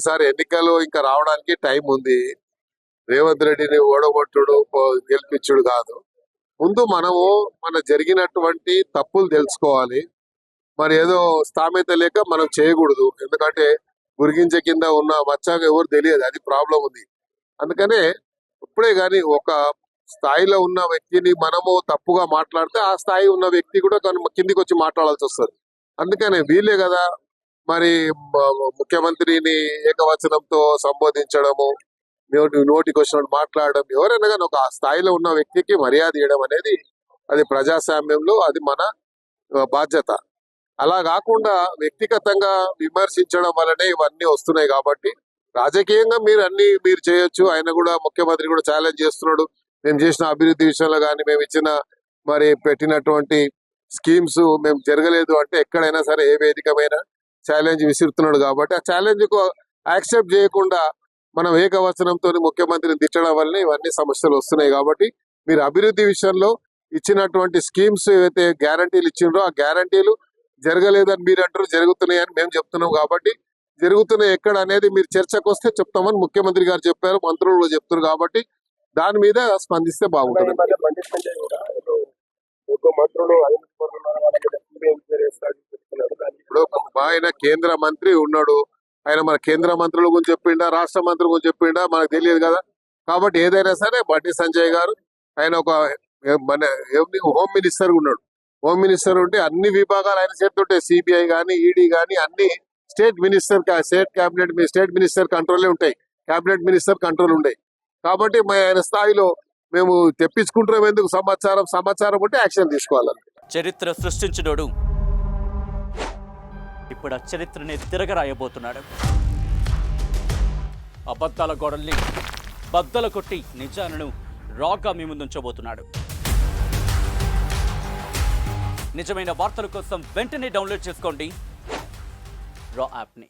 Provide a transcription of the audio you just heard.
చూడండి సార్, ఎన్నికలు ఇంకా రావడానికి టైం ఉంది. రేవంత్ రెడ్డిని ఓడగొట్టుడు గెలిపించుడు కాదు. ముందు మనము మన జరిగినటువంటి తప్పులు తెలుసుకోవాలి. మరి ఏదో స్థామిత లేక మనం చేయకూడదు. ఎందుకంటే గురిగింజ కింద ఉన్న మచ్చాగా ఎవరు తెలియదు, అది ప్రాబ్లం ఉంది. అందుకనే ఇప్పుడే గాని ఒక స్థాయిలో ఉన్న వ్యక్తిని మనము తప్పుగా మాట్లాడితే ఆ స్థాయి ఉన్న వ్యక్తి కూడా కిందికి వచ్చి మాట్లాడాల్సి వస్తుంది. అందుకనే వీలే కదా మరి ముఖ్యమంత్రిని ఏకవచనంతో సంబోధించడము, నోటికి వచ్చినట్టు మాట్లాడడం, ఎవరైనా కానీ ఒక స్థాయిలో ఉన్న వ్యక్తికి మర్యాద ఇవ్వడం అనేది అది ప్రజాస్వామ్యంలో అది మన బాధ్యత. అలా కాకుండా వ్యక్తిగతంగా విమర్శించడం వల్లనే ఇవన్నీ వస్తున్నాయి. కాబట్టి రాజకీయంగా మీరు చేయొచ్చు. ఆయన కూడా ముఖ్యమంత్రి కూడా ఛాలెంజ్ చేస్తున్నాడు. మేము చేసిన అభివృద్ధి విషయంలో కానీ మేము ఇచ్చిన మరి పెట్టినటువంటి స్కీమ్స్ మేము జరగలేదు అంటే ఎక్కడైనా సరే ఏ వేదికమైనా ఛాలెంజ్ విసురుతున్నాడు. కాబట్టి ఆ ఛాలెంజ్ కు యాక్సెప్ట్ చేయకుండా మనం ఏకవచనంతో ముఖ్యమంత్రిని తిట్టడం వల్లనే ఇవన్నీ సమస్యలు వస్తున్నాయి. కాబట్టి మీరు అభివృద్ధి విషయంలో ఇచ్చినటువంటి స్కీమ్స్ ఏవైతే గ్యారంటీలు ఇచ్చిండ్రో ఆ గ్యారంటీలు జరగలేదని మీరు అంటారు, జరుగుతున్నాయని మేము చెప్తున్నాం. కాబట్టి జరుగుతున్నాయి ఎక్కడ అనేది మీరు చర్చకు వస్తే చెప్తామని ముఖ్యమంత్రి గారు చెప్పారు, మంత్రులు చెప్తారు. కాబట్టి దాని మీద స్పందిస్తే బాగుంటుంది. ఇప్పుడు ఆయన కేంద్ర మంత్రి ఉన్నాడు, ఆయన మన కేంద్ర మంత్రుల గురించి చెప్పిండా, రాష్ట్ర మంత్రుల గురించి చెప్పిండా మనకు తెలియదు కదా. కాబట్టి ఏదైనా సరే బండి సంజయ్ గారు ఆయన ఒక మన హోమ్ మినిస్టర్ ఉన్నాడు. హోమ్ మినిస్టర్ ఉంటే అన్ని విభాగాలు ఆయన చేస్తుంటాయి. సిబిఐ గానీ ఈడీ గానీ అన్ని స్టేట్ మినిస్టర్ కంట్రోలే ఉంటాయి, కేబినెట్ మినిస్టర్ కంట్రోల్ ఉంటాయి. కాబట్టి ఆయన స్థాయిలో మేము తెప్పించుకుంటున్నాం. ఎందుకు సమాచారం ఉంటే యాక్షన్ తీసుకోవాలి. చరిత్ర సృష్టించినోడు ఇప్పుడు ఆ చరిత్రని తిరగరాయబోతున్నాడు. అబద్ధాల గోడల్ని బద్దలు కొట్టి నిజాలను రాగా మీ ముందుంచబోతున్నాడు. నిజమైన వార్తల కోసం వెంటనే డౌన్లోడ్ చేసుకోండి రా యాప్ని.